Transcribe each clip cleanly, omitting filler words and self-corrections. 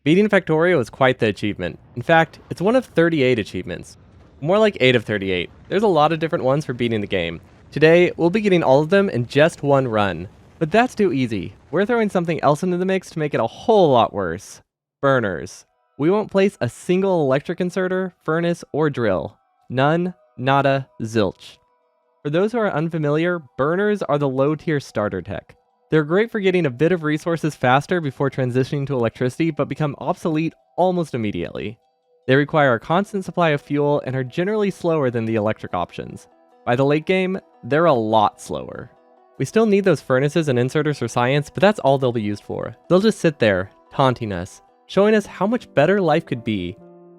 Beating Factorio is quite the achievement. In fact, it's one of 38 achievements. More like 8 of 38. There's a lot of different ones for beating the game. Today, we'll be getting all of them in just one run. But that's too easy. We're throwing something else into the mix to make it a whole lot worse. Burners. We won't place a single electric inserter, furnace, or drill. None, nada, zilch. For those who are unfamiliar, burners are the low-tier starter tech. They're great for getting a bit of resources faster before transitioning to electricity, but become obsolete almost immediately. They require a constant supply of fuel and are generally slower than the electric options. By the late game, they're a lot slower. We still need those furnaces and inserters for science, but that's all they'll be used for. They'll just sit there, taunting us, showing us how much better life could be.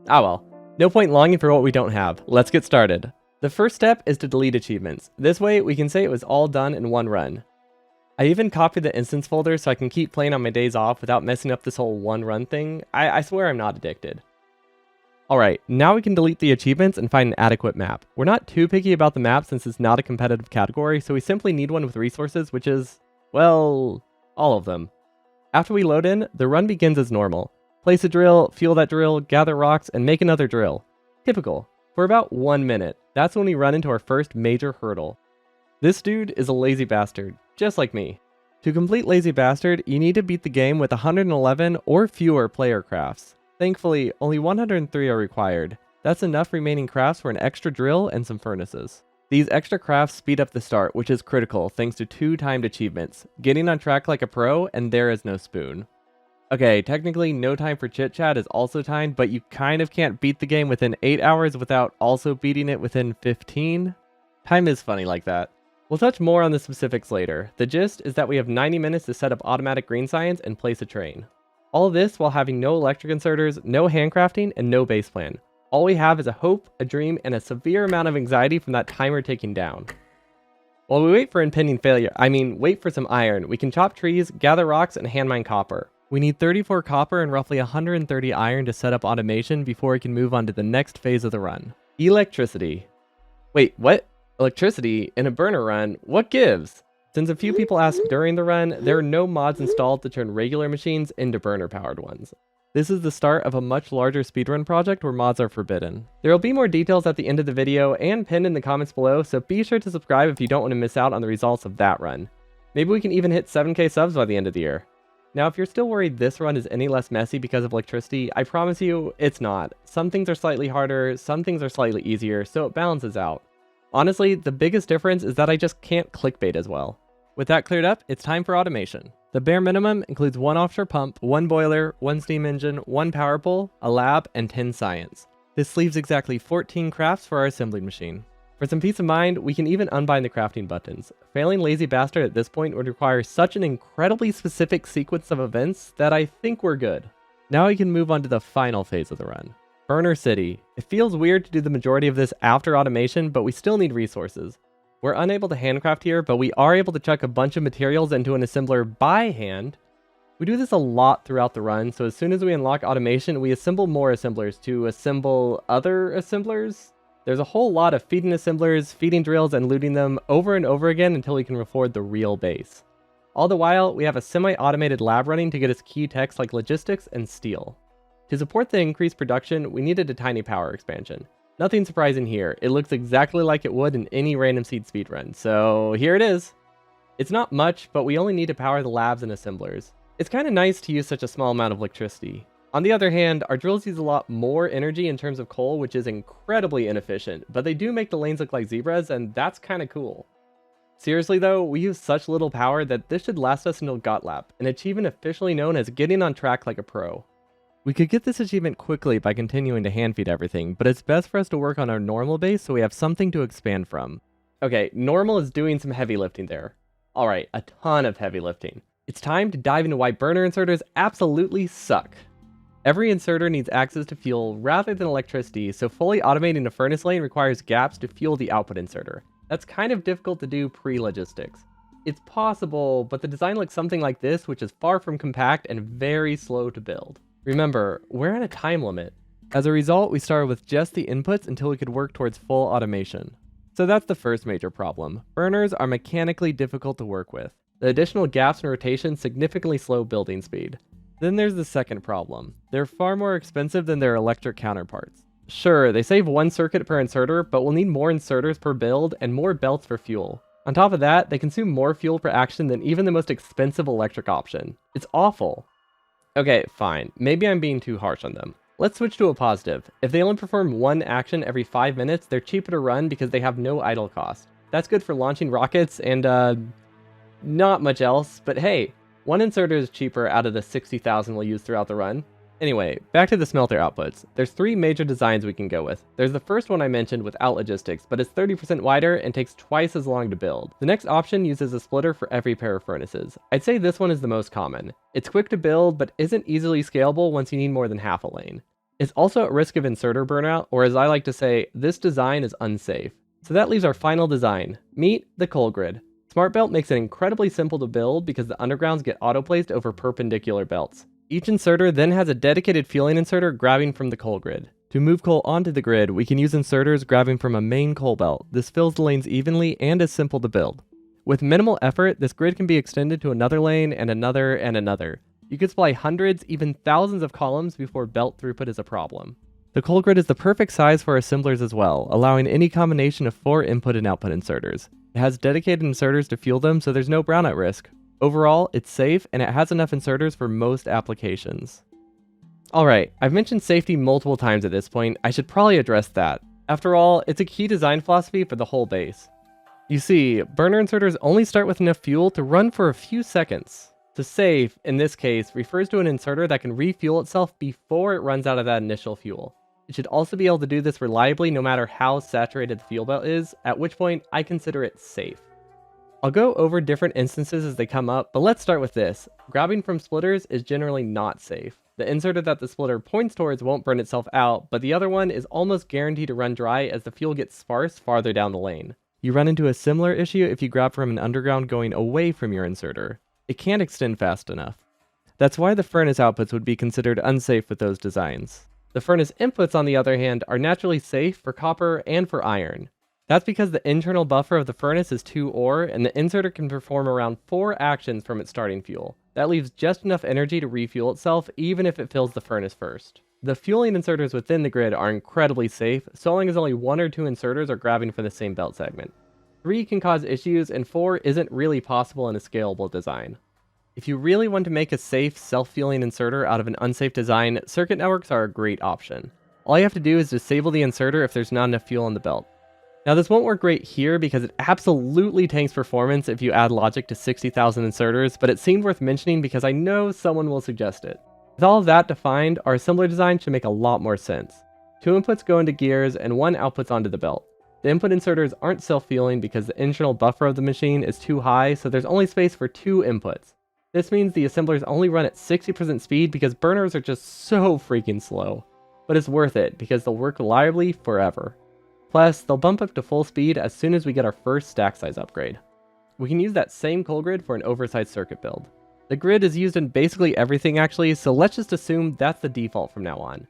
Ah well, no point longing for what we don't have. Let's get started. The first step is to delete achievements. This way, we can say it was all done in one run. I even copied the instance folder so I can keep playing on my days off without messing up this whole one run thing. I swear I'm not addicted. Alright, now we can delete the achievements and find an adequate map. We're not too picky about the map since it's not a competitive category, so we simply need one with resources, which is, well, all of them. After we load in, the run begins as normal. Place a drill, fuel that drill, gather rocks, and make another drill. Typical. For about 1 minute, that's when we run into our first major hurdle. This dude is a lazy bastard, just like me. To complete Lazy Bastard, you need to beat the game with 111 or fewer player crafts. Thankfully, only 103 are required. That's enough remaining crafts for an extra drill and some furnaces. These extra crafts speed up the start, which is critical thanks to 2 timed achievements, getting on track like a pro, and there is no spoon. Okay, technically no time for chit chat is also timed, but you kind of can't beat the game within 8 hours without also beating it within 15. Time is funny like that. We'll touch more on the specifics later. The gist is that we have 90 minutes to set up automatic green science and place a train. All of this while having no electric inserters, no handcrafting, and no base plan. All we have is a hope, a dream, and a severe amount of anxiety from that timer ticking down. While we wait for impending failure, wait for some iron, we can chop trees, gather rocks, and hand mine copper. We need 34 copper and roughly 130 iron to set up automation before we can move on to the next phase of the run. Electricity. Wait, what? Electricity in a burner run? What gives? Since a few people asked during the run, there are no mods installed to turn regular machines into burner-powered ones. This is the start of a much larger speedrun project where mods are forbidden. There will be more details at the end of the video and pinned in the comments below, so be sure to subscribe if you don't want to miss out on the results of that run. Maybe we can even hit 7k subs by the end of the year. Now, if you're still worried this run is any less messy because of electricity, I promise you, it's not. Some things are slightly harder, some things are slightly easier, so it balances out. Honestly, the biggest difference is that I just can't clickbait as well. With that cleared up, it's time for automation. The bare minimum includes 1 offshore pump, 1 boiler, 1 steam engine, 1 power pole, a lab, and 10 science. This leaves exactly 14 crafts for our assembling machine. For some peace of mind, we can even unbind the crafting buttons. Failing Lazy Bastard at this point would require such an incredibly specific sequence of events that I think we're good. Now we can move on to the final phase of the run. Burner City. It feels weird to do the majority of this after automation, but we still need resources. We're unable to handcraft here, but we are able to chuck a bunch of materials into an assembler by hand. We do this a lot throughout the run, so as soon as we unlock automation, we assemble more assemblers to assemble other assemblers. There's a whole lot of feeding assemblers, feeding drills, and looting them over and over again until we can afford the real base. All the while, we have a semi-automated lab running to get us key techs like logistics and steel. To support the increased production, we needed a tiny power expansion. Nothing surprising here, it looks exactly like it would in any random seed speedrun, so here it is. It's not much, but we only need to power the labs and assemblers. It's kinda nice to use such a small amount of electricity. On the other hand, our drills use a lot more energy in terms of coal, which is incredibly inefficient, but they do make the lanes look like zebras, and that's kinda cool. Seriously though, we use such little power that this should last us until Gotlap, an achievement officially known as getting on track like a pro. We could get this achievement quickly by continuing to hand feed everything, but it's best for us to work on our normal base so we have something to expand from. Okay, normal is doing some heavy lifting there. Alright, a ton of heavy lifting. It's time to dive into why burner inserters absolutely suck. Every inserter needs access to fuel rather than electricity, so fully automating a furnace lane requires gaps to fuel the output inserter. That's kind of difficult to do pre-logistics. It's possible, but the design looks something like this, which is far from compact and very slow to build. Remember, we're at a time limit. As a result, we started with just the inputs until we could work towards full automation. So that's the first major problem. Burners are mechanically difficult to work with. The additional gaps and rotations significantly slow building speed. Then there's the second problem. They're far more expensive than their electric counterparts. Sure, they save one circuit per inserter, but we'll need more inserters per build and more belts for fuel. On top of that, they consume more fuel per action than even the most expensive electric option. It's awful. Okay, fine. Maybe I'm being too harsh on them. Let's switch to a positive. If they only perform one action every 5 minutes, they're cheaper to run because they have no idle cost. That's good for launching rockets and, not much else, but hey, one inserter is cheaper out of the 60,000 we'll use throughout the run. Anyway, back to the smelter outputs. There's 3 major designs we can go with. There's the first one I mentioned without logistics, but it's 30% wider and takes twice as long to build. The next option uses a splitter for every pair of furnaces. I'd say this one is the most common. It's quick to build, but isn't easily scalable once you need more than half a lane. It's also at risk of inserter burnout, or as I like to say, this design is unsafe. So that leaves our final design. Meet the coal grid. Smart Belt makes it incredibly simple to build because the undergrounds get auto-placed over perpendicular belts. Each inserter then has a dedicated fueling inserter grabbing from the coal grid. To move coal onto the grid, we can use inserters grabbing from a main coal belt. This fills the lanes evenly and is simple to build. With minimal effort, this grid can be extended to another lane and another and another. You could supply hundreds, even thousands of columns before belt throughput is a problem. The coal grid is the perfect size for assemblers as well, allowing any combination of 4 input and output inserters. It has dedicated inserters to fuel them, so there's no brownout risk. Overall, it's safe, and it has enough inserters for most applications. Alright, I've mentioned safety multiple times at this point. I should probably address that. After all, it's a key design philosophy for the whole base. You see, burner inserters only start with enough fuel to run for a few seconds. So safe, in this case, refers to an inserter that can refuel itself before it runs out of that initial fuel. It should also be able to do this reliably no matter how saturated the fuel belt is, at which point I consider it safe. I'll go over different instances as they come up, but let's start with this. Grabbing from splitters is generally not safe. The inserter that the splitter points towards won't burn itself out, but the other one is almost guaranteed to run dry as the fuel gets sparse farther down the lane. You run into a similar issue if you grab from an underground going away from your inserter. It can't extend fast enough. That's why the furnace outputs would be considered unsafe with those designs. The furnace inputs, on the other hand, are naturally safe for copper and for iron. That's because the internal buffer of the furnace is 2 ore, and the inserter can perform around 4 actions from its starting fuel. That leaves just enough energy to refuel itself, even if it fills the furnace first. The fueling inserters within the grid are incredibly safe, so long as only 1 or 2 inserters are grabbing for the same belt segment. 3 can cause issues, and 4 isn't really possible in a scalable design. If you really want to make a safe, self-fueling inserter out of an unsafe design, circuit networks are a great option. All you have to do is disable the inserter if there's not enough fuel in the belt. Now this won't work great here because it absolutely tanks performance if you add logic to 60,000 inserters, but it seemed worth mentioning because I know someone will suggest it. With all of that defined, our assembler design should make a lot more sense. 2 inputs go into gears and 1 outputs onto the belt. The input inserters aren't self-fueling because the internal buffer of the machine is too high, so there's only space for 2 inputs. This means the assemblers only run at 60% speed because burners are just so freaking slow. But it's worth it because they'll work reliably forever. Plus, they'll bump up to full speed as soon as we get our first stack size upgrade. We can use that same coal grid for an oversized circuit build. The grid is used in basically everything actually, so let's just assume that's the default from now on.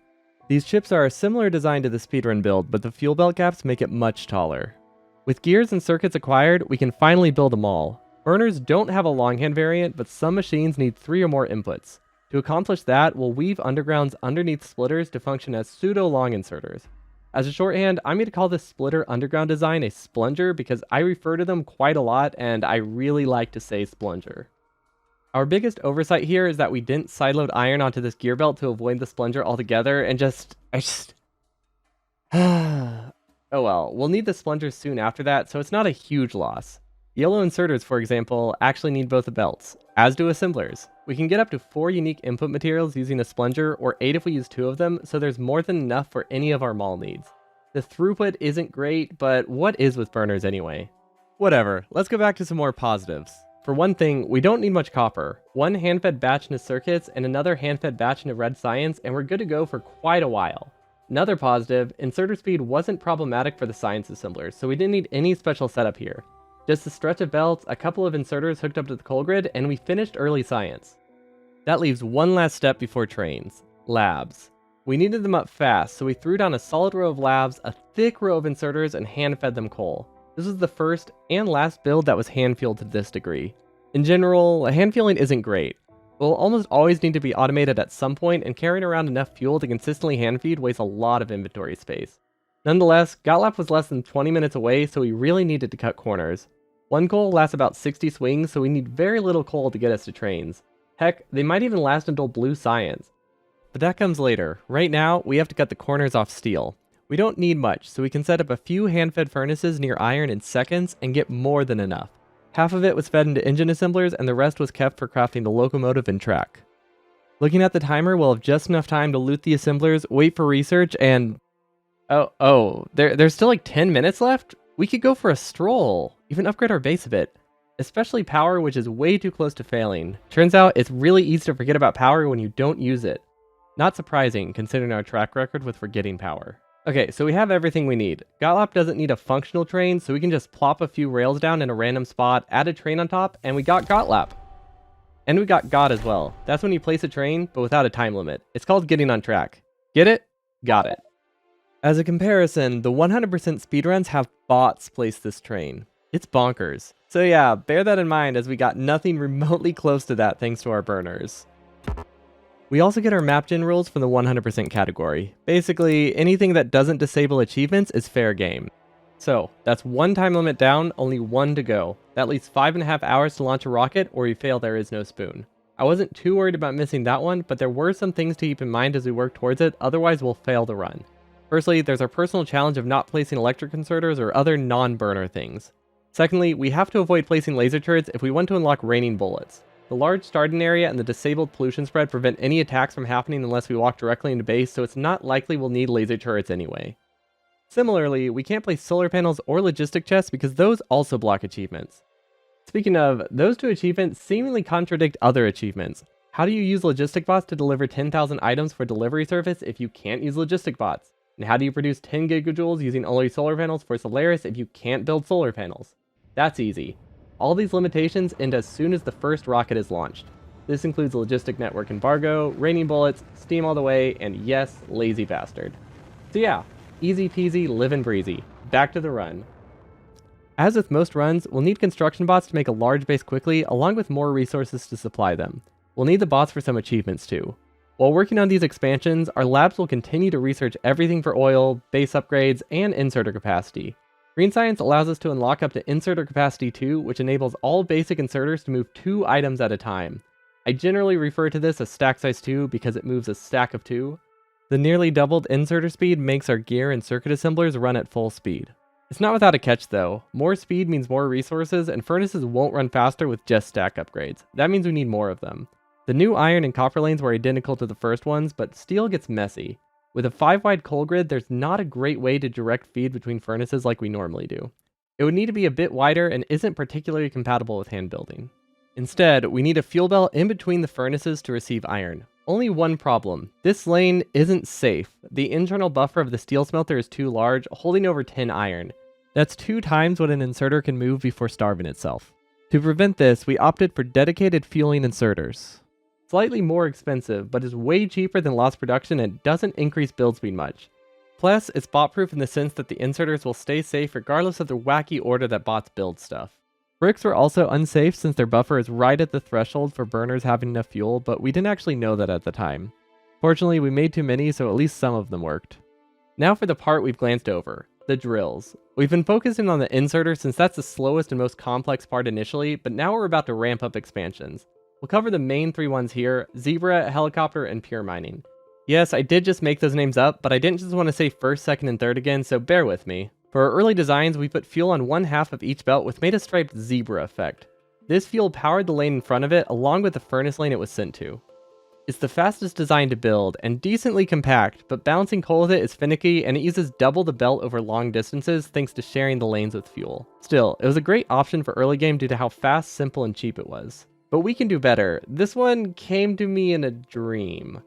These chips are a similar design to the speedrun build, but the fuel belt gaps make it much taller. With gears and circuits acquired, we can finally build them all. Burners don't have a longhand variant, but some machines need 3 or more inputs. To accomplish that, we'll weave undergrounds underneath splitters to function as pseudo-long inserters. As a shorthand, I'm going to call this splitter underground design a splunger because I refer to them quite a lot and I really like to say splunger. Our biggest oversight here is that we didn't sideload iron onto this gear belt to avoid the splunger altogether and oh well, we'll need the splungers soon after that, so it's not a huge loss. Yellow inserters, for example, actually need both the belts, as do assemblers. We can get up to 4 unique input materials using a splunger, or 8 if we use 2 of them, so there's more than enough for any of our mall needs. The throughput isn't great, but what is with burners anyway? Whatever, let's go back to some more positives. For one thing, we don't need much copper. 1 hand-fed batch into circuits, and another hand-fed batch into red science, and we're good to go for quite a while. Another positive, inserter speed wasn't problematic for the science assemblers, so we didn't need any special setup here. Just a stretch of belts, a couple of inserters hooked up to the coal grid, and we finished early science. That leaves one last step before trains. Labs. We needed them up fast, so we threw down a solid row of labs, a thick row of inserters, and hand-fed them coal. This was the first and last build that was hand-fueled to this degree. In general, hand-fueling isn't great. will almost always need to be automated at some point, and carrying around enough fuel to consistently hand feed wastes a lot of inventory space. Nonetheless, Gotlap was less than 20 minutes away, so we really needed to cut corners. One coal lasts about 60 swings, so we need very little coal to get us to trains. Heck, they might even last until blue science. But that comes later. Right now, we have to cut the corners off steel. We don't need much, so we can set up a few hand-fed furnaces near iron in seconds and get more than enough. Half of it was fed into engine assemblers, and the rest was kept for crafting the locomotive and track. Looking at the timer, we'll have just enough time to loot the assemblers, wait for research, and... there's still like 10 minutes left? We could go for a stroll, even upgrade our base a bit. Especially power, which is way too close to failing. Turns out it's really easy to forget about power when you don't use it. Not surprising, considering our track record with forgetting power. Okay, so we have everything we need. Gotlap doesn't need a functional train, so we can just plop a few rails down in a random spot, add a train on top, and we got Gotlap. And we got God as well. That's when you place a train, but without a time limit. It's called getting on track. Get it? Got it. As a comparison, the 100% speedruns have bots place this train. It's bonkers. So yeah, bear that in mind as we got nothing remotely close to that thanks to our burners. We also get our map gen rules from the 100% category. Basically, anything that doesn't disable achievements is fair game. So, that's one time limit down, only one to go. That leaves 5.5 hours to launch a rocket, or you fail there is no spoon. I wasn't too worried about missing that one, but there were some things to keep in mind as we work towards it, otherwise we'll fail the run. Firstly, there's our personal challenge of not placing electric conservators or other non-burner things. Secondly, we have to avoid placing laser turrets if we want to unlock raining bullets. The large starting area and the disabled pollution spread prevent any attacks from happening unless we walk directly into base, so it's not likely we'll need laser turrets anyway. Similarly, we can't place solar panels or logistic chests because those also block achievements. Speaking of, those two achievements seemingly contradict other achievements. How do you use logistic bots to deliver 10,000 items for delivery service if you can't use logistic bots? And how do you produce 10 gigajoules using only solar panels for Solaris if you can't build solar panels? That's easy. All these limitations end as soon as the first rocket is launched. This includes logistic network embargo, raining bullets, steam all the way, and yes, lazy bastard. So yeah, easy peasy, livin' breezy. Back to the run. As with most runs, we'll need construction bots to make a large base quickly, along with more resources to supply them. We'll need the bots for some achievements too. While working on these expansions, our labs will continue to research everything for oil, base upgrades, and inserter capacity. Green Science allows us to unlock up to Inserter Capacity 2, which enables all basic inserters to move 2 items at a time. I generally refer to this as Stack Size 2 because it moves a stack of 2. The nearly doubled inserter speed makes our gear and circuit assemblers run at full speed. It's not without a catch though. More speed means more resources, and furnaces won't run faster with just stack upgrades. That means we need more of them. The new iron and copper lanes were identical to the first ones, but steel gets messy. With a 5-wide coal grid, there's not a great way to direct feed between furnaces like we normally do. It would need to be a bit wider and isn't particularly compatible with hand building. Instead, we need a fuel belt in between the furnaces to receive iron. Only one problem. This lane isn't safe. The internal buffer of the steel smelter is too large, holding over 10 iron. That's 2 times what an inserter can move before starving itself. To prevent this, we opted for dedicated fueling inserters. Slightly more expensive, but is way cheaper than lost production and doesn't increase build speed much. Plus, it's bot-proof in the sense that the inserters will stay safe regardless of the wacky order that bots build stuff. Bricks were also unsafe since their buffer is right at the threshold for burners having enough fuel, but we didn't actually know that at the time. Fortunately, we made too many, so at least some of them worked. Now for the part we've glanced over, the drills. We've been focusing on the inserter since that's the slowest and most complex part initially, but now we're about to ramp up expansions. We'll cover the main 3 ones here: Zebra, Helicopter, and Pure Mining. Yes, I did just make those names up, but I didn't just want to say first, second, and third again, so bear with me. For our early designs, we put fuel on one half of each belt, which made a striped zebra effect. This fuel powered the lane in front of it, along with the furnace lane it was sent to. It's the fastest design to build, and decently compact, but balancing coal with it is finicky, and it uses double the belt over long distances thanks to sharing the lanes with fuel. Still, it was a great option for early game due to how fast, simple, and cheap it was. But we can do better. This one came to me in a dream.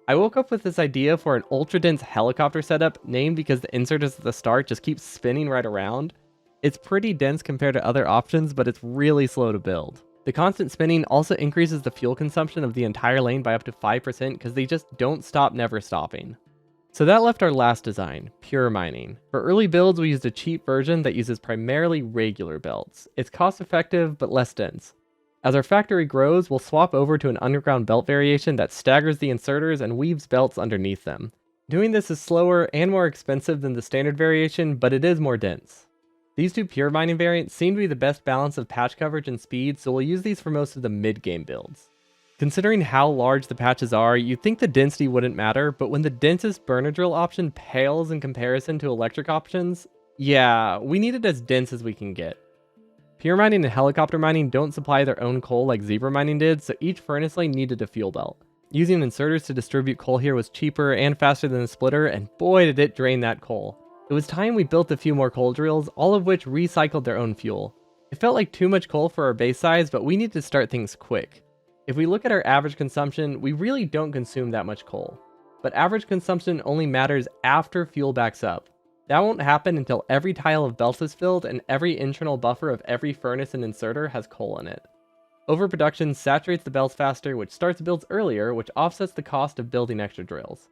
I woke up with this idea for an ultra-dense helicopter setup, named because the inserters at the start just keep spinning right around. It's pretty dense compared to other options, but it's really slow to build. The constant spinning also increases the fuel consumption of the entire lane by up to 5% because they just don't stop never stopping. So that left our last design, Pure Mining. For early builds, we used a cheap version that uses primarily regular belts. It's cost effective, but less dense. As our factory grows, we'll swap over to an underground belt variation that staggers the inserters and weaves belts underneath them. Doing this is slower and more expensive than the standard variation, but it is more dense. These two pure mining variants seem to be the best balance of patch coverage and speed, so we'll use these for most of the mid-game builds. Considering how large the patches are, you'd think the density wouldn't matter, but when the densest burner drill option pales in comparison to electric options, yeah, we need it as dense as we can get. Pure mining and helicopter mining don't supply their own coal like zebra mining did, so each furnace lane needed a fuel belt. Using inserters to distribute coal here was cheaper and faster than the splitter, and boy did it drain that coal. It was time we built a few more coal drills, all of which recycled their own fuel. It felt like too much coal for our base size, but we need to start things quick. If we look at our average consumption, we really don't consume that much coal. But average consumption only matters after fuel backs up. That won't happen until every tile of belt is filled and every internal buffer of every furnace and inserter has coal in it. Overproduction saturates the belts faster, which starts builds earlier, which offsets the cost of building extra drills.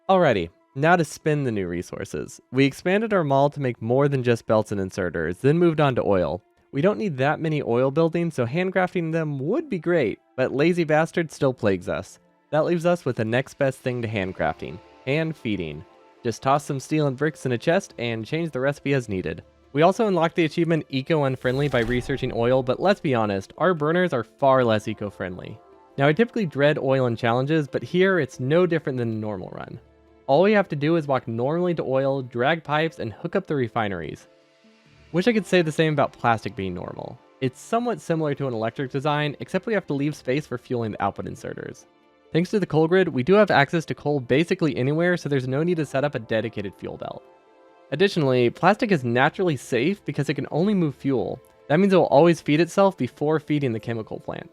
Alrighty, now to spin the new resources. We expanded our mall to make more than just belts and inserters, then moved on to oil. We don't need that many oil buildings, so handcrafting them would be great, but lazy bastard still plagues us. That leaves us with the next best thing to handcrafting: hand feeding. Just toss some steel and bricks in a chest and change the recipe as needed. We also unlocked the achievement Eco-Unfriendly by researching oil, but let's be honest, our burners are far less eco-friendly. Now I typically dread oil in challenges, but here it's no different than a normal run. All we have to do is walk normally to oil, drag pipes, and hook up the refineries. Wish I could say the same about plastic being normal. It's somewhat similar to an electric design, except we have to leave space for fueling the output inserters. Thanks to the coal grid, we do have access to coal basically anywhere, so there's no need to set up a dedicated fuel belt. Additionally, plastic is naturally safe because it can only move fuel. That means it will always feed itself before feeding the chemical plant.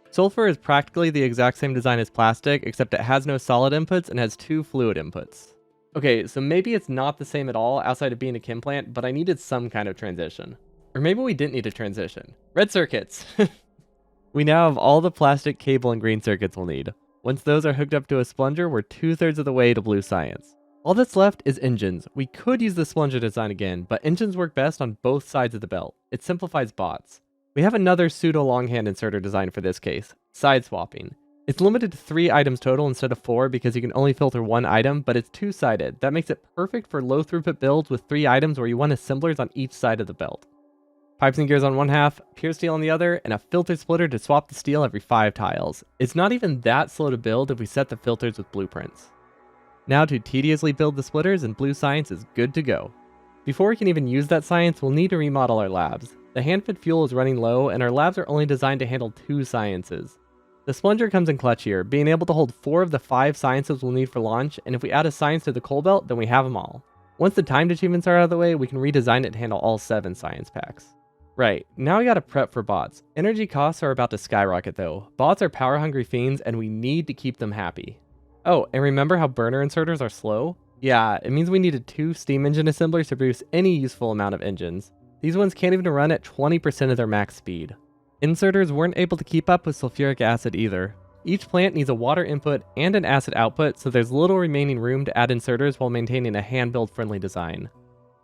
Sulfur is practically the exact same design as plastic, except it has no solid inputs and has two fluid inputs. Okay, so maybe it's not the same at all outside of being a chem plant, but I needed some kind of transition. Or maybe we didn't need a transition. Red circuits! We now have all the plastic, cable, and green circuits we'll need. Once those are hooked up to a splunger, we're 2/3 of the way to blue science. All that's left is engines. We could use the splunger design again, but engines work best on both sides of the belt. It simplifies bots. We have another pseudo longhand inserter design for this case, side swapping. It's limited to 3 items total instead of 4 because you can only filter 1 item, but it's 2-sided. That makes it perfect for low throughput builds with 3 items where you want assemblers on each side of the belt. Pipes and gears on one half, pure steel on the other, and a filter splitter to swap the steel every 5 tiles. It's not even that slow to build if we set the filters with blueprints. Now to tediously build the splitters, and blue science is good to go. Before we can even use that science, we'll need to remodel our labs. The hand-fed fuel is running low, and our labs are only designed to handle 2 sciences. The splunger comes in clutch here, being able to hold 4 of the 5 sciences we'll need for launch, and if we add a science to the coal belt, then we have them all. Once the timed achievements are out of the way, we can redesign it to handle all 7 science packs. Right, now we gotta prep for bots. Energy costs are about to skyrocket though. Bots are power-hungry fiends, and we need to keep them happy. Oh, and remember how burner inserters are slow? Yeah, it means we needed 2 steam engine assemblers to produce any useful amount of engines. These ones can't even run at 20% of their max speed. Inserters weren't able to keep up with sulfuric acid either. Each plant needs a water input and an acid output, so there's little remaining room to add inserters while maintaining a hand-build friendly design.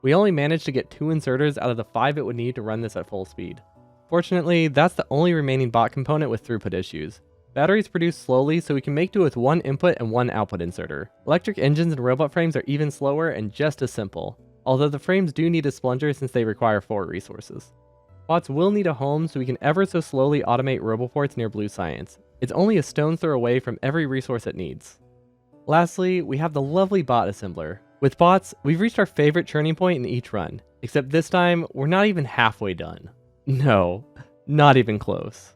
We only managed to get 2 inserters out of the 5 it would need to run this at full speed. Fortunately, that's the only remaining bot component with throughput issues. Batteries produce slowly, so we can make do with 1 input and 1 output inserter. Electric engines and robot frames are even slower and just as simple, although the frames do need a splunger since they require 4 resources. Bots will need a home, so we can ever so slowly automate roboports near blue science. It's only a stone's throw away from every resource it needs. Lastly, we have the lovely bot assembler. With bots, we've reached our favorite turning point in each run, except this time, we're not even halfway done. No, not even close.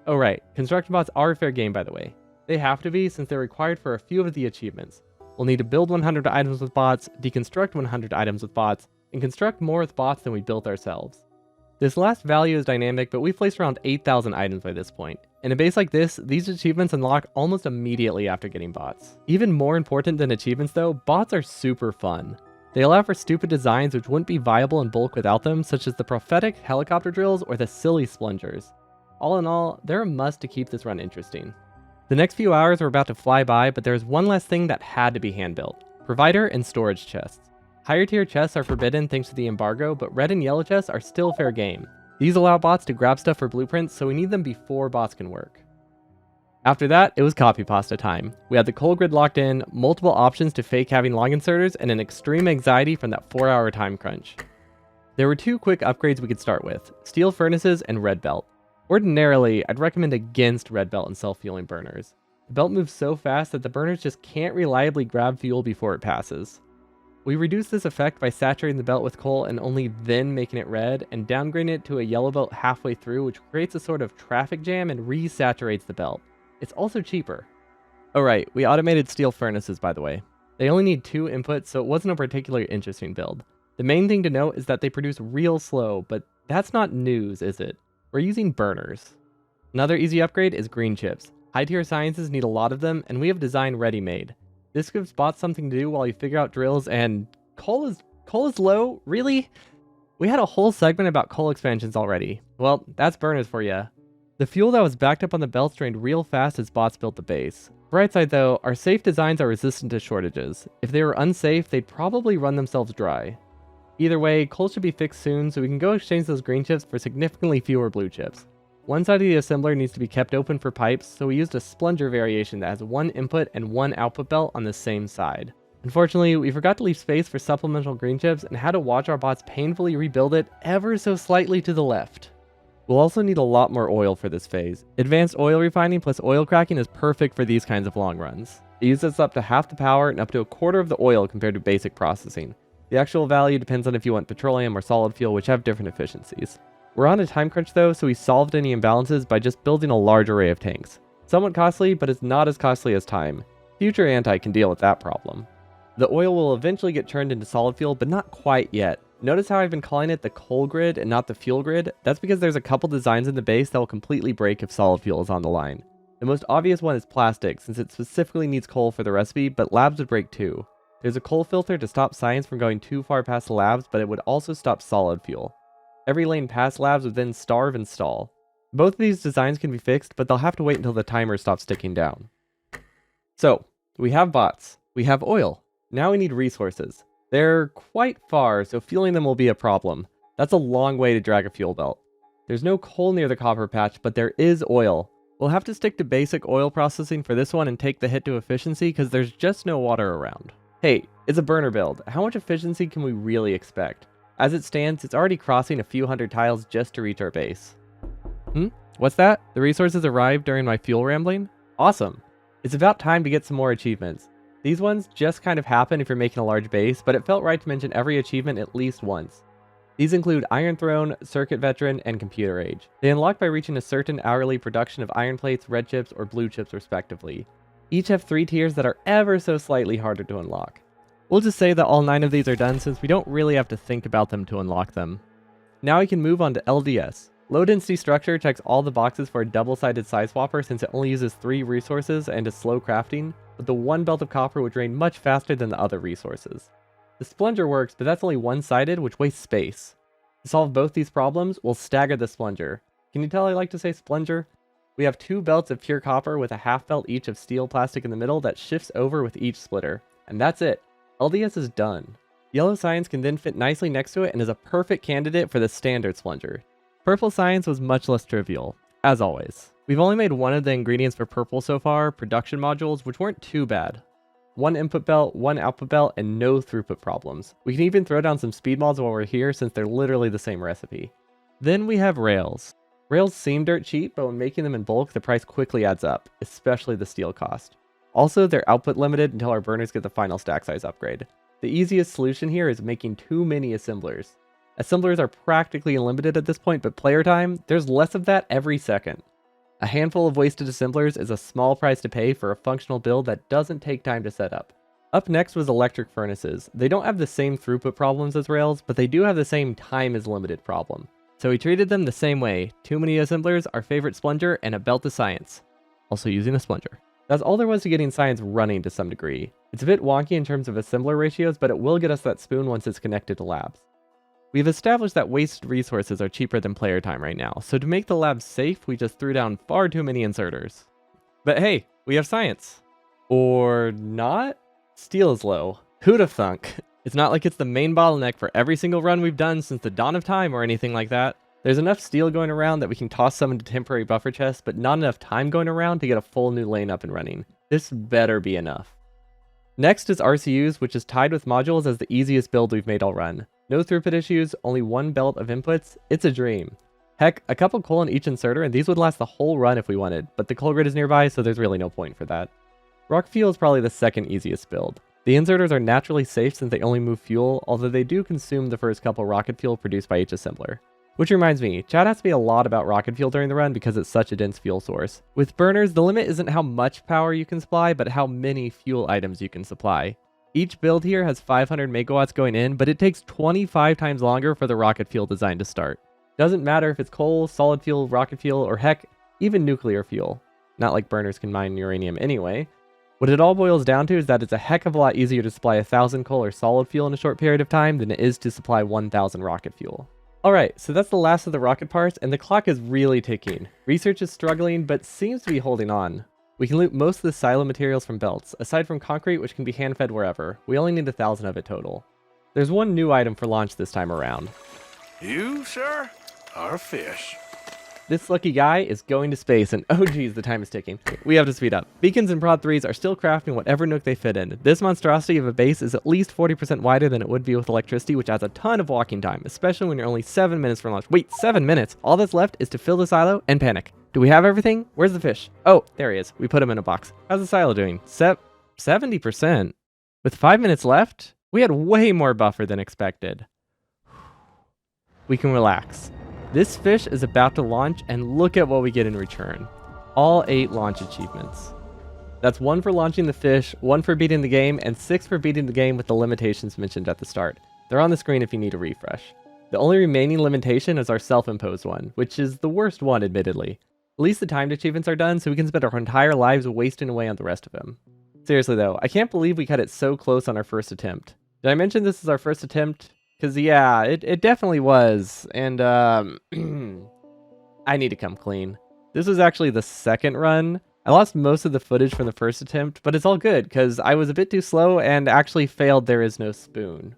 Oh right, construction bots are fair game by the way. They have to be since they're required for a few of the achievements. We'll need to build 100 items with bots, deconstruct 100 items with bots, and construct more with bots than we built ourselves. This last value is dynamic, but we've placed around 8,000 items by this point. In a base like this, these achievements unlock almost immediately after getting bots. Even more important than achievements though, bots are super fun. They allow for stupid designs which wouldn't be viable in bulk without them, such as the prophetic helicopter drills or the silly splungers. All in all, they're a must to keep this run interesting. The next few hours are about to fly by, but there's one last thing that had to be hand-built: provider and storage chests. Higher tier chests are forbidden thanks to the embargo, but red and yellow chests are still fair game. These allow bots to grab stuff for blueprints, so we need them before bots can work. After that, it was copy pasta time. We had the coal grid locked in, multiple options to fake having log inserters, and an extreme anxiety from that 4-hour time crunch. There were 2 quick upgrades we could start with, steel furnaces and red belt. Ordinarily, I'd recommend against red belt and self-fueling burners. The belt moves so fast that the burners just can't reliably grab fuel before it passes. We reduced this effect by saturating the belt with coal and only then making it red, and downgrading it to a yellow belt halfway through, which creates a sort of traffic jam and resaturates the belt. It's also cheaper. Oh right, we automated steel furnaces by the way. They only need 2 inputs, so it wasn't a particularly interesting build. The main thing to note is that they produce real slow, but that's not news, is it? We're using burners. Another easy upgrade is green chips. High tier sciences need a lot of them, and we have design ready-made. This gives bots something to do while you figure out drills, and coal is low? Really? We had a whole segment about coal expansions already. Well, that's burners for ya. The fuel that was backed up on the belts drained real fast as bots built the base. Bright side though, our safe designs are resistant to shortages. If they were unsafe, they'd probably run themselves dry. Either way, coal should be fixed soon, so we can go exchange those green chips for significantly fewer blue chips. One side of the assembler needs to be kept open for pipes, so we used a splunger variation that has 1 input and 1 output belt on the same side. Unfortunately, we forgot to leave space for supplemental green chips and had to watch our bots painfully rebuild it ever so slightly to the left. We'll also need a lot more oil for this phase. Advanced oil refining plus oil cracking is perfect for these kinds of long runs. It uses up to half the power and up to a quarter of the oil compared to basic processing. The actual value depends on if you want petroleum or solid fuel, which have different efficiencies. We're on a time crunch though, so we solved any imbalances by just building a large array of tanks. Somewhat costly, but it's not as costly as time. Future Anti can deal with that problem. The oil will eventually get turned into solid fuel, but not quite yet. Notice how I've been calling it the coal grid and not the fuel grid? That's because there's a couple designs in the base that will completely break if solid fuel is on the line. The most obvious one is plastic, since it specifically needs coal for the recipe, but labs would break too. There's a coal filter to stop science from going too far past the labs, but it would also stop solid fuel. Every lane past labs would then starve and stall. Both of these designs can be fixed, but they'll have to wait until the timer stops ticking down. So, we have bots. We have oil. Now we need resources. They're quite far, so fueling them will be a problem. That's a long way to drag a fuel belt. There's no coal near the copper patch, but there is oil. We'll have to stick to basic oil processing for this one and take the hit to efficiency because there's just no water around. Hey, it's a burner build. How much efficiency can we really expect? As it stands, it's already crossing a few hundred tiles just to reach our base. What's that? The resources arrived during my fuel rambling? Awesome. It's about time to get some more achievements. These ones just kind of happen if you're making a large base, but it felt right to mention every achievement at least once. These include Iron Throne, Circuit Veteran, and Computer Age. They unlock by reaching a certain hourly production of iron plates, red chips, or blue chips respectively. Each have 3 tiers that are ever so slightly harder to unlock. We'll just say that all 9 of these are done since we don't really have to think about them to unlock them. Now we can move on to LDS. Low density structure checks all the boxes for a double-sided side swapper since it only uses 3 resources and is slow crafting, but the 1 belt of copper would drain much faster than the other resources. The splunger works, but that's only one-sided, which wastes space. To solve both these problems, we'll stagger the splunger. Can you tell I like to say splunger? We have 2 belts of pure copper with a half belt each of steel plastic in the middle that shifts over with each splitter. And that's it. LDS is done. Yellow science can then fit nicely next to it and is a perfect candidate for the standard splunger. Purple science was much less trivial, as always. We've only made one of the ingredients for purple so far, production modules, which weren't too bad. 1 input belt, 1 output belt, and no throughput problems. We can even throw down some speed mods while we're here since they're literally the same recipe. Then we have rails. Rails seem dirt cheap, but when making them in bulk, the price quickly adds up, especially the steel cost. Also, they're output limited until our burners get the final stack size upgrade. The easiest solution here is making too many assemblers. Assemblers are practically unlimited at this point, but player time, there's less of that every second. A handful of wasted assemblers is a small price to pay for a functional build that doesn't take time to set up. Up next was electric furnaces. They don't have the same throughput problems as rails, but they do have the same time is limited problem. So we treated them the same way. Too many assemblers, our favorite splunger, and a belt of science. Also using a splunger. That's all there was to getting science running to some degree. It's a bit wonky in terms of assembler ratios, but it will get us that spoon once it's connected to labs. We've established that wasted resources are cheaper than player time right now, so to make the labs safe, we just threw down far too many inserters. But hey, we have science. Or not? Steel is low. Who'd have thunk? It's not like it's the main bottleneck for every single run we've done since the dawn of time or anything like that. There's enough steel going around that we can toss some into temporary buffer chests, but not enough time going around to get a full new lane up and running. This better be enough. Next is RCUs, which is tied with modules as the easiest build we've made all run. No throughput issues, only one belt of inputs. It's a dream. Heck, a couple coal in each inserter and these would last the whole run if we wanted, but the coal grid is nearby, so there's really no point for that. Rock fuel is probably the second easiest build. The inserters are naturally safe since they only move fuel, although they do consume the first couple rocket fuel produced by each assembler. Which reminds me, chat asked me a lot about rocket fuel during the run because it's such a dense fuel source. With burners, the limit isn't how much power you can supply, but how many fuel items you can supply. Each build here has 500 megawatts going in, but it takes 25 times longer for the rocket fuel design to start. Doesn't matter if it's coal, solid fuel, rocket fuel, or heck, even nuclear fuel. Not like burners can mine uranium anyway. What it all boils down to is that it's a heck of a lot easier to supply 1,000 coal or solid fuel in a short period of time than it is to supply 1,000 rocket fuel. Alright, so that's the last of the rocket parts, and the clock is really ticking. Research is struggling, but seems to be holding on. We can loot most of the silo materials from belts, aside from concrete which can be hand-fed wherever. We only need 1,000 of it total. There's one new item for launch this time around. You, sir, are a fish. This lucky guy is going to space, and oh geez, the time is ticking. We have to speed up. Beacons and Prod 3s are still crafting whatever nook they fit in. This monstrosity of a base is at least 40% wider than it would be with electricity, which adds a ton of walking time, especially when you're only 7 minutes from launch. Wait, 7 minutes? All that's left is to fill the silo and panic. Do we have everything? Where's the fish? Oh, there he is. We put him in a box. How's the silo doing? 70%. With 5 minutes left? We had way more buffer than expected. We can relax. This fish is about to launch, and look at what we get in return. All 8 launch achievements. That's 1 for launching the fish, 1 for beating the game, and 6 for beating the game with the limitations mentioned at the start. They're on the screen if you need a refresh. The only remaining limitation is our self-imposed one, which is the worst one admittedly. At least the timed achievements are done, so we can spend our entire lives wasting away on the rest of them. Seriously though, I can't believe we cut it so close on our first attempt. Did I mention this is our first attempt? Because yeah, it definitely was, and I need to come clean. This was actually the second run. I lost most of the footage from the first attempt, but it's all good, because I was a bit too slow and actually failed There Is No Spoon.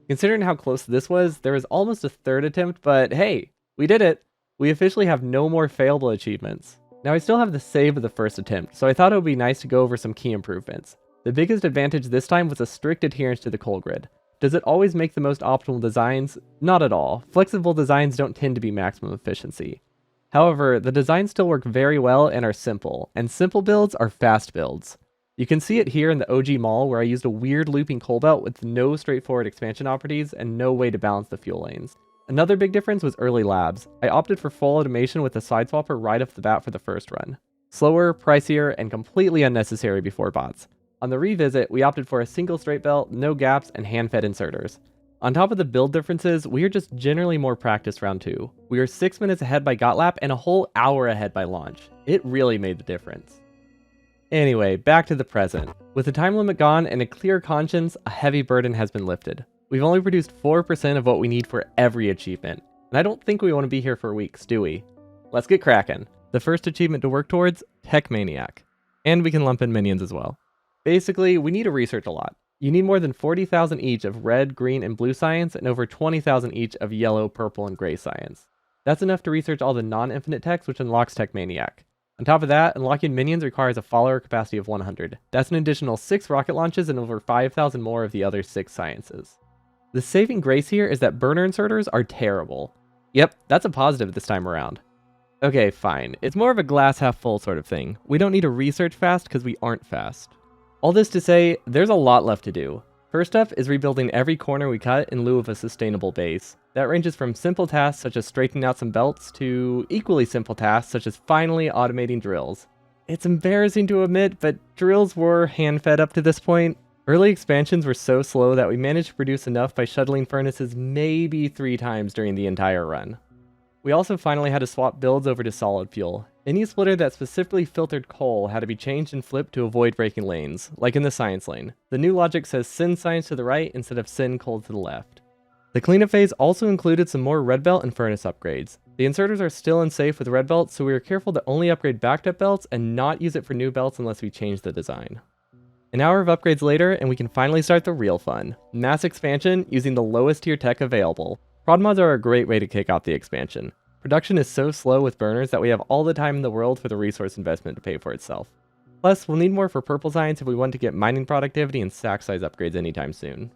Considering how close this was, there was almost a third attempt, but hey, we did it! We officially have no more failable achievements. Now I still have the save of the first attempt, so I thought it would be nice to go over some key improvements. The biggest advantage this time was a strict adherence to the coal grid. Does it always make the most optimal designs? Not at all. Flexible designs don't tend to be maximum efficiency. However, the designs still work very well and are simple, and simple builds are fast builds. You can see it here in the OG mall where I used a weird looping coal belt with no straightforward expansion properties and no way to balance the fuel lanes. Another big difference was early labs. I opted for full automation with the side swapper right off the bat for the first run. Slower, pricier, and completely unnecessary before bots. On the revisit, we opted for a single straight belt, no gaps, and hand-fed inserters. On top of the build differences, we are just generally more practiced round 2. We are 6 minutes ahead by GotLap and a whole hour ahead by launch. It really made the difference. Anyway, back to the present. With the time limit gone and a clear conscience, a heavy burden has been lifted. We've only produced 4% of what we need for every achievement, and I don't think we want to be here for weeks, do we? Let's get cracking. The first achievement to work towards, Tech Maniac. And we can lump in minions as well. Basically, we need to research a lot. You need more than 40,000 each of red, green, and blue science, and over 20,000 each of yellow, purple, and gray science. That's enough to research all the non-infinite techs, which unlocks Tech Maniac. On top of that, unlocking minions requires a follower capacity of 100. That's an additional 6 rocket launches and over 5,000 more of the other 6 sciences. The saving grace here is that burner inserters are terrible. Yep, that's a positive this time around. Okay, fine. It's more of a glass half full sort of thing. We don't need to research fast because we aren't fast. All this to say, there's a lot left to do. First up is rebuilding every corner we cut in lieu of a sustainable base. That ranges from simple tasks such as straightening out some belts to equally simple tasks such as finally automating drills. It's embarrassing to admit, but drills were hand-fed up to this point. Early expansions were so slow that we managed to produce enough by shuttling furnaces maybe 3 times during the entire run. We also finally had to swap builds over to solid fuel. Any splitter that specifically filtered coal had to be changed and flipped to avoid breaking lanes, like in the science lane. The new logic says send science to the right instead of send coal to the left. The cleanup phase also included some more red belt and furnace upgrades. The inserters are still unsafe with red belts, so we were careful to only upgrade backed up belts and not use it for new belts unless we change the design. An hour of upgrades later, and we can finally start the real fun. Mass expansion using the lowest tier tech available. Prod mods are a great way to kick off the expansion. Production is so slow with burners that we have all the time in the world for the resource investment to pay for itself. Plus, we'll need more for purple science if we want to get mining productivity and stack size upgrades anytime soon.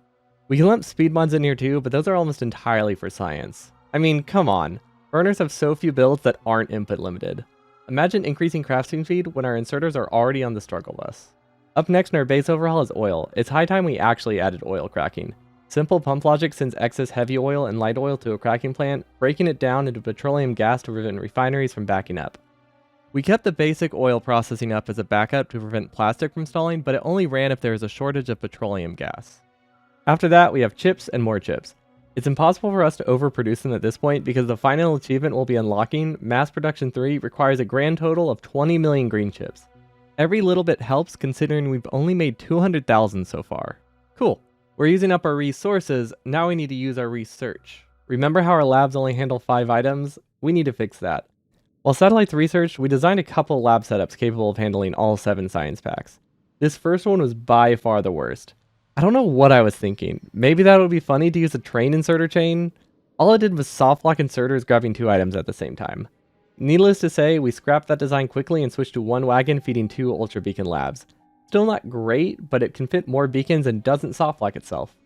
We can lump speed mods in here too, but those are almost entirely for science. I mean, come on. Burners have so few builds that aren't input limited. Imagine increasing crafting speed when our inserters are already on the struggle bus. Up next in our base overhaul is oil. It's high time we actually added oil cracking. Simple pump logic sends excess heavy oil and light oil to a cracking plant, breaking it down into petroleum gas to prevent refineries from backing up. We kept the basic oil processing up as a backup to prevent plastic from stalling, but it only ran if there was a shortage of petroleum gas. After that, we have chips and more chips. It's impossible for us to overproduce them at this point because the final achievement we'll be unlocking, Mass Production 3, requires a grand total of 20 million green chips. Every little bit helps considering we've only made 200,000 so far. Cool. We're using up our resources, now we need to use our research. Remember how our labs only handle 5 items? We need to fix that. While satellites researched, we designed a couple lab setups capable of handling all 7 science packs. This first one was by far the worst. I don't know what I was thinking. Maybe that would be funny to use a train inserter chain? All I did was soft lock inserters grabbing 2 items at the same time. Needless to say, we scrapped that design quickly and switched to 1 wagon feeding 2 Ultra Beacon labs. Still not great, but it can fit more beacons and doesn't soft lock itself.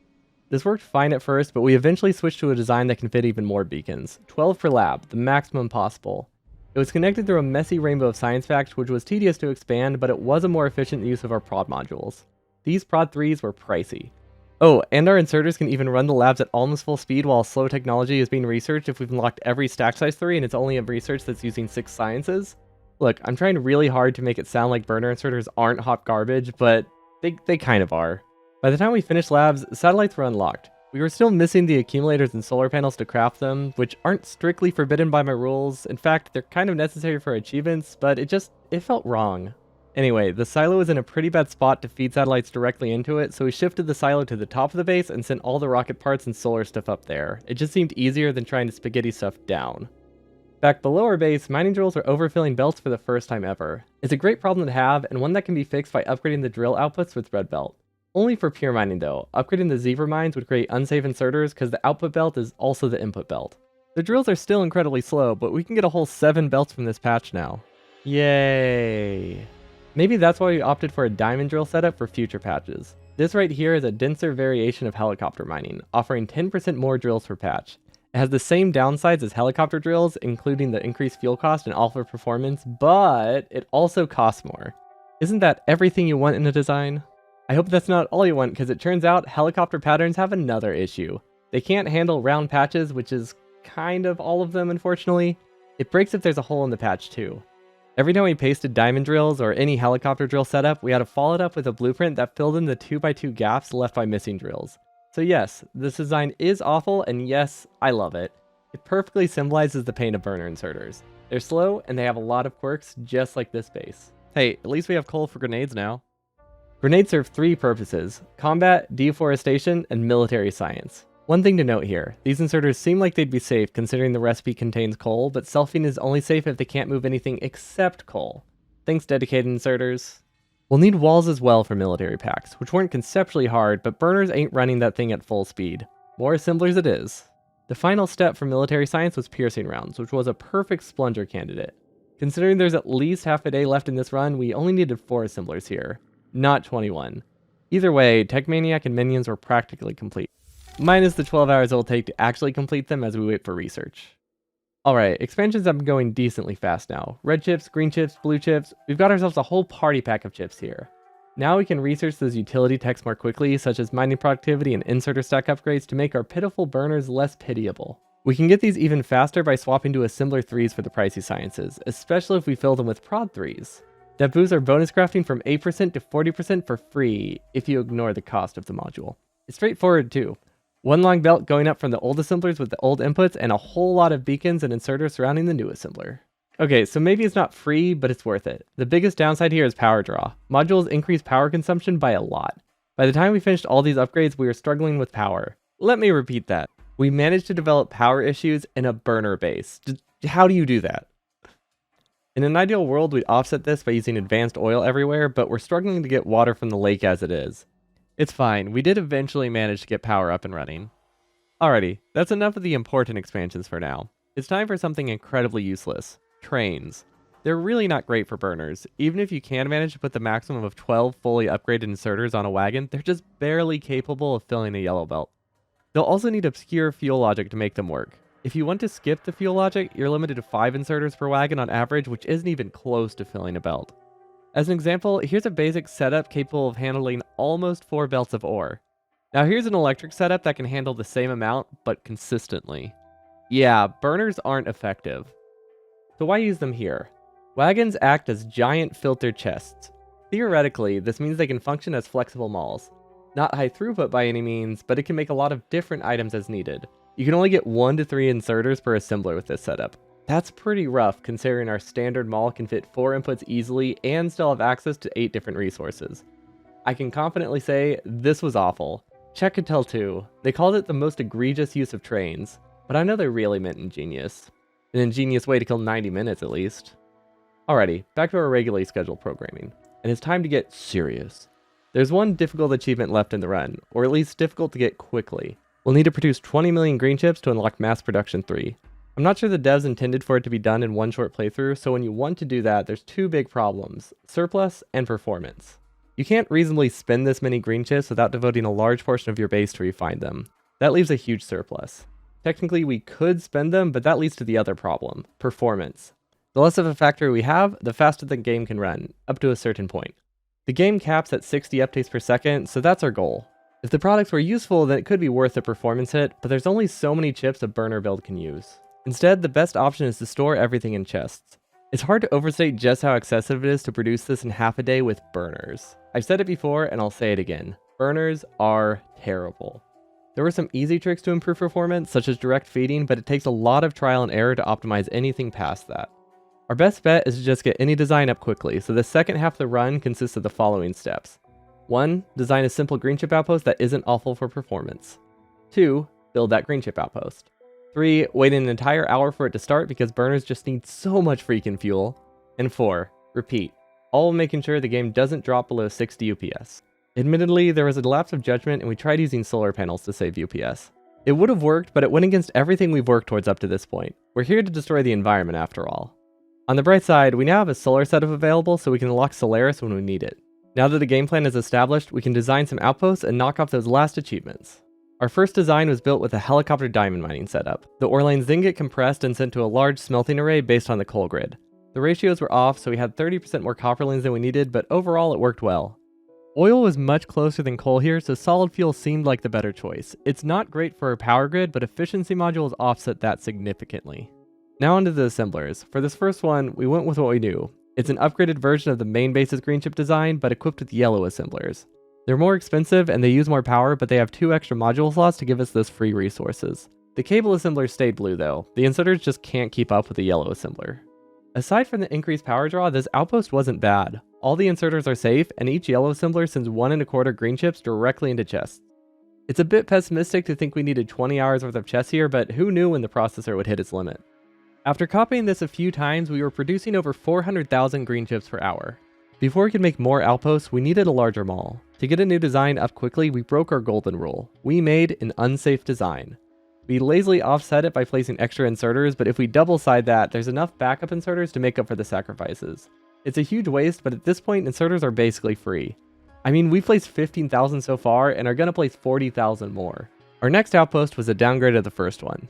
This worked fine at first, but we eventually switched to a design that can fit even more beacons. 12 per lab, the maximum possible. It was connected through a messy rainbow of science facts, which was tedious to expand, but it was a more efficient use of our prod modules. These prod 3s were pricey. Oh, and our inserters can even run the labs at almost full speed while slow technology is being researched if we've unlocked every stack size 3 and it's only a research that's using 6 sciences. Look, I'm trying really hard to make it sound like burner inserters aren't hot garbage, but they kind of are. By the time we finished labs, satellites were unlocked. We were still missing the accumulators and solar panels to craft them, which aren't strictly forbidden by my rules. In fact, they're kind of necessary for achievements, but it felt wrong. Anyway, the silo was in a pretty bad spot to feed satellites directly into it, so we shifted the silo to the top of the base and sent all the rocket parts and solar stuff up there. It just seemed easier than trying to spaghetti stuff down. Back below our base, mining drills are overfilling belts for the first time ever. It's a great problem to have, and one that can be fixed by upgrading the drill outputs with red belt. Only for pure mining though. Upgrading the zebra mines would create unsafe inserters because the output belt is also the input belt. The drills are still incredibly slow, but we can get a whole 7 belts from this patch now. Yay! Maybe that's why we opted for a diamond drill setup for future patches. This right here is a denser variation of helicopter mining, offering 10% more drills per patch. It has the same downsides as helicopter drills, including the increased fuel cost and alpha performance, but it also costs more. Isn't that everything you want in a design? I hope that's not all you want, because it turns out helicopter patterns have another issue. They can't handle round patches, which is kind of all of them, unfortunately. It breaks if there's a hole in the patch too. Every time we pasted diamond drills or any helicopter drill setup, we had to follow it up with a blueprint that filled in the 2x2 gaps left by missing drills. So yes, this design is awful, and yes, I love it. It perfectly symbolizes the pain of burner inserters. They're slow, and they have a lot of quirks, just like this base. Hey, at least we have coal for grenades now. Grenades serve 3 purposes: combat, deforestation, and military science. One thing to note here, these inserters seem like they'd be safe considering the recipe contains coal, but selfing is only safe if they can't move anything except coal. Thanks, dedicated inserters. We'll need walls as well for military packs, which weren't conceptually hard, but burners ain't running that thing at full speed. More assemblers it is. The final step for military science was piercing rounds, which was a perfect splunger candidate. Considering there's at least half a day left in this run, we only needed 4 assemblers here, not 21. Either way, Tech Maniac and minions were practically complete, minus the 12 hours it'll take to actually complete them as we wait for research. Alright, expansions have been going decently fast now. Red chips, green chips, blue chips, we've got ourselves a whole party pack of chips here. Now we can research those utility techs more quickly, such as mining productivity and inserter stack upgrades to make our pitiful burners less pitiable. We can get these even faster by swapping to assembler 3s for the pricey sciences, especially if we fill them with prod 3s. That boosts our bonus crafting from 8% to 40% for free, if you ignore the cost of the module. It's straightforward too. 1 long belt going up from the old assemblers with the old inputs, and a whole lot of beacons and inserters surrounding the new assembler. Okay, so maybe it's not free, but it's worth it. The biggest downside here is power draw. Modules increase power consumption by a lot. By the time we finished all these upgrades, we were struggling with power. Let me repeat that. We managed to develop power issues in a burner base. How do you do that? In an ideal world, we'd offset this by using advanced oil everywhere, but we're struggling to get water from the lake as it is. It's fine, we did eventually manage to get power up and running. Alrighty, that's enough of the important expansions for now. It's time for something incredibly useless. Trains. They're really not great for burners. Even if you can manage to put the maximum of 12 fully upgraded inserters on a wagon, they're just barely capable of filling a yellow belt. They'll also need obscure fuel logic to make them work. If you want to skip the fuel logic, you're limited to 5 inserters per wagon on average, which isn't even close to filling a belt. As an example, here's a basic setup capable of handling almost 4 belts of ore. Now here's an electric setup that can handle the same amount, but consistently. Yeah, burners aren't effective. So why use them here? Wagons act as giant filter chests. Theoretically, this means they can function as flexible mauls. Not high throughput by any means, but it can make a lot of different items as needed. You can only get 1 to 3 inserters per assembler with this setup. That's pretty rough considering our standard maul can fit 4 inputs easily and still have access to 8 different resources. I can confidently say this was awful. Czech could tell too. They called it the most egregious use of trains, but I know they really meant ingenious. An ingenious way to kill 90 minutes at least. Alrighty, back to our regularly scheduled programming, and it's time to get serious. There's one difficult achievement left in the run, or at least difficult to get quickly. We'll need to produce 20 million green chips to unlock mass production 3. I'm not sure the devs intended for it to be done in one short playthrough, so when you want to do that, there's 2 big problems: surplus and performance. You can't reasonably spend this many green chips without devoting a large portion of your base to refine them. That leaves a huge surplus. Technically, we could spend them, but that leads to the other problem: performance. The less of a factory we have, the faster the game can run, up to a certain point. The game caps at 60 updates per second, so that's our goal. If the products were useful, then it could be worth a performance hit, but there's only so many chips a burner build can use. Instead, the best option is to store everything in chests. It's hard to overstate just how excessive it is to produce this in half a day with burners. I've said it before, and I'll say it again. Burners are terrible. There were some easy tricks to improve performance, such as direct feeding, but it takes a lot of trial and error to optimize anything past that. Our best bet is to just get any design up quickly, so the second half of the run consists of the following steps. 1. Design a simple green chip outpost that isn't awful for performance. 2. Build that green chip outpost. 3. Wait an entire hour for it to start because burners just need so much freaking fuel. And 4. Repeat, all making sure the game doesn't drop below 60 UPS. Admittedly, there was a lapse of judgment and we tried using solar panels to save UPS. It would have worked, but it went against everything we've worked towards up to this point. We're here to destroy the environment after all. On the bright side, we now have a solar setup available so we can unlock Solaris when we need it. Now that the game plan is established, we can design some outposts and knock off those last achievements. Our first design was built with a helicopter diamond mining setup. The ore lanes then get compressed and sent to a large smelting array based on the coal grid. The ratios were off, so we had 30% more copper lanes than we needed, but overall it worked well. Oil was much closer than coal here, so solid fuel seemed like the better choice. It's not great for our power grid, but efficiency modules offset that significantly. Now onto the assemblers. For this first one, we went with what we knew. It's an upgraded version of the main base's green chip design, but equipped with yellow assemblers. They're more expensive and they use more power, but they have 2 extra module slots to give us those free resources. The cable assemblers stayed blue though. The inserters just can't keep up with the yellow assembler. Aside from the increased power draw, this outpost wasn't bad. All the inserters are safe, and each yellow assembler sends 1 1/4 green chips directly into chests. It's a bit pessimistic to think we needed 20 hours worth of chests here, but who knew when the processor would hit its limit. After copying this a few times, we were producing over 400,000 green chips per hour. Before we could make more outposts, we needed a larger maul. To get a new design up quickly, we broke our golden rule. We made an unsafe design. We lazily offset it by placing extra inserters, but if we double side that, there's enough backup inserters to make up for the sacrifices. It's a huge waste, but at this point, inserters are basically free. I mean, we've placed 15,000 so far, and are gonna place 40,000 more. Our next outpost was a downgrade of the first one.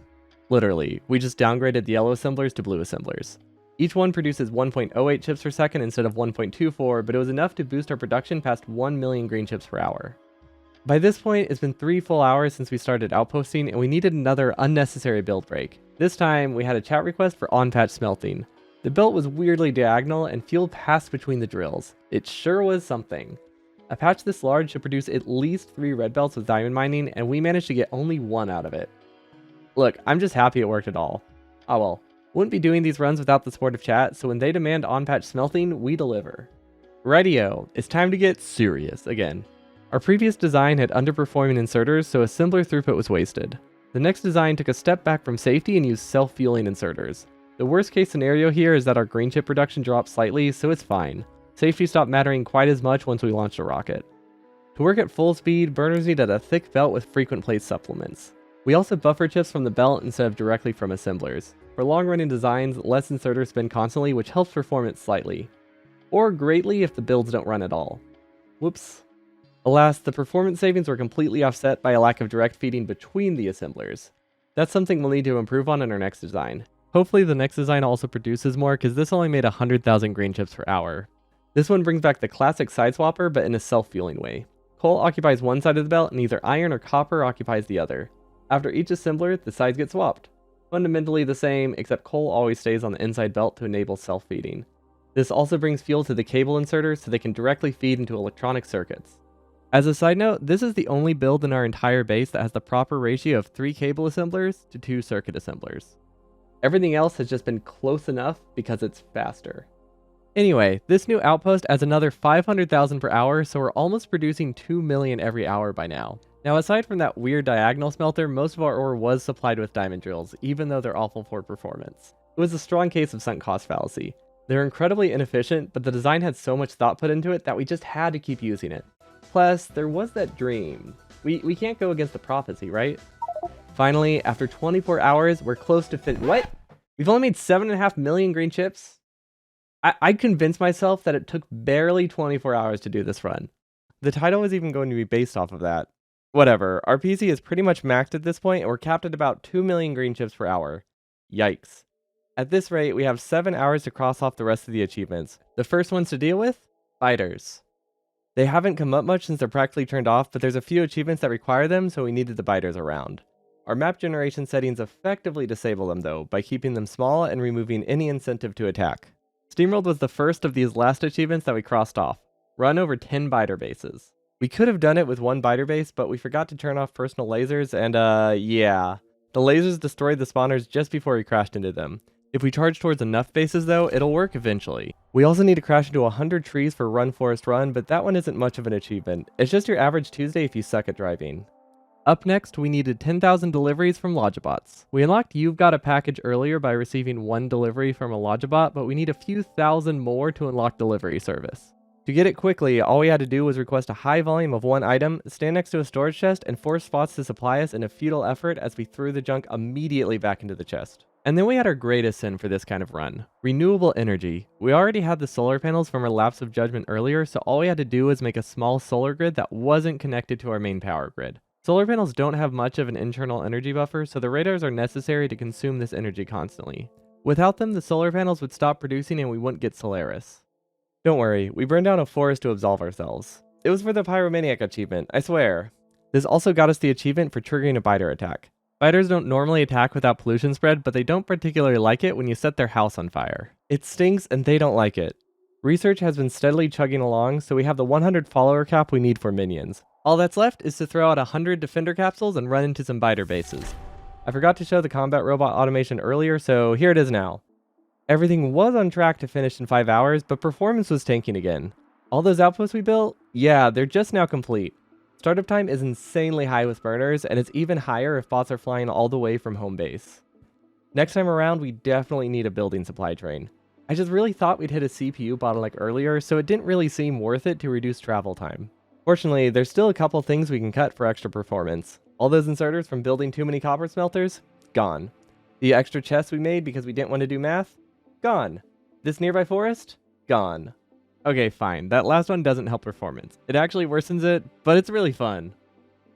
Literally, we just downgraded the yellow assemblers to blue assemblers. Each one produces 1.08 chips per second instead of 1.24, but it was enough to boost our production past 1 million green chips per hour. By this point, it's been 3 full hours since we started outposting, and we needed another unnecessary build break. This time, we had a chat request for on-patch smelting. The belt was weirdly diagonal, and fuel passed between the drills. It sure was something. A patch this large should produce at least 3 red belts with diamond mining, and we managed to get only 1 out of it. Look, I'm just happy it worked at all. Oh well. Wouldn't be doing these runs without the support of chat, so when they demand on-patch smelting, we deliver. Rightio, it's time to get serious again. Our previous design had underperforming inserters, so assembler throughput was wasted. The next design took a step back from safety and used self-fueling inserters. The worst case scenario here is that our green chip production dropped slightly, so it's fine. Safety stopped mattering quite as much once we launched a rocket. To work at full speed, burners needed a thick belt with frequent plate supplements. We also buffer chips from the belt instead of directly from assemblers. For long-running designs, less inserters spin constantly, which helps performance slightly. Or greatly if the builds don't run at all. Whoops. Alas, the performance savings were completely offset by a lack of direct feeding between the assemblers. That's something we'll need to improve on in our next design. Hopefully the next design also produces more, because this only made 100,000 green chips per hour. This one brings back the classic side swapper, but in a self-fueling way. Coal occupies one side of the belt, and either iron or copper occupies the other. After each assembler, the sides get swapped. Fundamentally the same, except coal always stays on the inside belt to enable self-feeding. This also brings fuel to the cable inserters so they can directly feed into electronic circuits. As a side note, this is the only build in our entire base that has the proper ratio of 3 cable assemblers to 2 circuit assemblers. Everything else has just been close enough because it's faster. Anyway, this new outpost adds another 500,000 per hour, so we're almost producing 2 million every hour by now. Now aside from that weird diagonal smelter, most of our ore was supplied with diamond drills, even though they're awful for performance. It was a strong case of sunk cost fallacy. They're incredibly inefficient, but the design had so much thought put into it that we just had to keep using it. Plus, there was that dream. We can't go against the prophecy, right? Finally, after 24 hours, we're close to What? We've only made 7.5 million green chips? I convinced myself that it took barely 24 hours to do this run. The title was even going to be based off of that. Whatever, our PC is pretty much maxed at this point, and we're capped at about 2 million green chips per hour. Yikes. At this rate, we have 7 hours to cross off the rest of the achievements. The first ones to deal with? Biters. They haven't come up much since they're practically turned off, but there's a few achievements that require them, so we needed the biters around. Our map generation settings effectively disable them though, by keeping them small and removing any incentive to attack. Steamworld was the first of these last achievements that we crossed off. Run over 10 biter bases. We could have done it with 1 biter base, but we forgot to turn off personal lasers, and yeah. The lasers destroyed the spawners just before we crashed into them. If we charge towards enough bases though, it'll work eventually. We also need to crash into 100 trees for Run Forest Run, but that one isn't much of an achievement. It's just your average Tuesday if you suck at driving. Up next, we needed 10,000 deliveries from Logibots. We unlocked You've Got a package earlier by receiving 1 delivery from a Logibot, but we need a few thousand more to unlock delivery service. To get it quickly, all we had to do was request a high volume of 1 item, stand next to a storage chest, and force spots to supply us in a futile effort as we threw the junk immediately back into the chest. And then we had our greatest sin for this kind of run. Renewable energy. We already had the solar panels from our Lapse of Judgment earlier, so all we had to do was make a small solar grid that wasn't connected to our main power grid. Solar panels don't have much of an internal energy buffer, so the radars are necessary to consume this energy constantly. Without them, the solar panels would stop producing and we wouldn't get Solaris. Don't worry, we burned down a forest to absolve ourselves. It was for the Pyromaniac achievement, I swear. This also got us the achievement for triggering a biter attack. Biters don't normally attack without pollution spread, but they don't particularly like it when you set their house on fire. It stinks and they don't like it. Research has been steadily chugging along, so we have the 100 follower cap we need for minions. All that's left is to throw out 100 defender capsules and run into some biter bases. I forgot to show the combat robot automation earlier, so here it is now. Everything was on track to finish in 5 hours, but performance was tanking again. All those outposts we built? Yeah, they're just now complete. Startup time is insanely high with burners, and it's even higher if bots are flying all the way from home base. Next time around, we definitely need a building supply train. I just really thought we'd hit a CPU bottleneck earlier, so it didn't really seem worth it to reduce travel time. Fortunately, there's still a couple things we can cut for extra performance. All those inserters from building too many copper smelters? Gone. The extra chests we made because we didn't want to do math? Gone. This nearby forest? Gone. Okay, fine. That last one doesn't help performance. It actually worsens it, but it's really fun.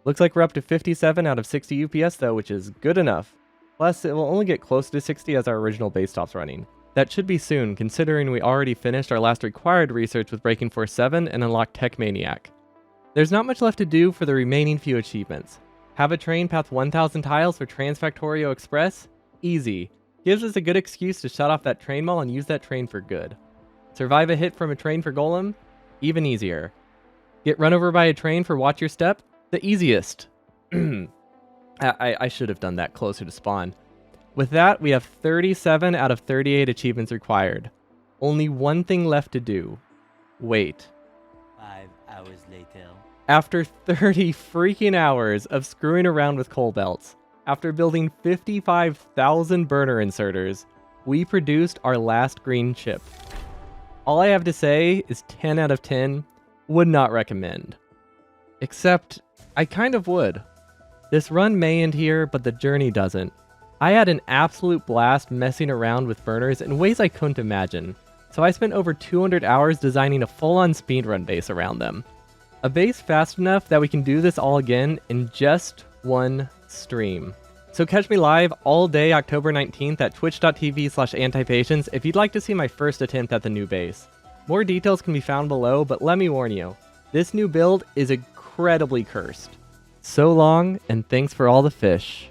Looks like we're up to 57 out of 60 UPS though, which is good enough. Plus, it will only get close to 60 as our original base stops running. That should be soon, considering we already finished our last required research with Breaking Force 7 and unlocked Tech Maniac. There's not much left to do for the remaining few achievements. Have a train path 1,000 tiles for Factorio Express? Easy. Gives us a good excuse to shut off that train mall and use that train for good. Survive a hit from a train for Golem? Even easier. Get run over by a train for Watch Your Step? The easiest. I should have done that closer to spawn. With that, we have 37 out of 38 achievements required. Only one thing left to do. Wait. 5 hours later. After 30 freaking hours of screwing around with coal belts, after building 55,000 burner inserters, we produced our last green chip. All I have to say is 10 out of 10, would not recommend. Except, I kind of would. This run may end here, but the journey doesn't. I had an absolute blast messing around with burners in ways I couldn't imagine, so I spent over 200 hours designing a full-on speedrun base around them. A base fast enough that we can do this all again in just one stream. So catch me live all day October 19th at twitch.tv/antipatience if you'd like to see my first attempt at the new base. More details can be found below, but let me warn you, this new build is incredibly cursed. So long, and thanks for all the fish.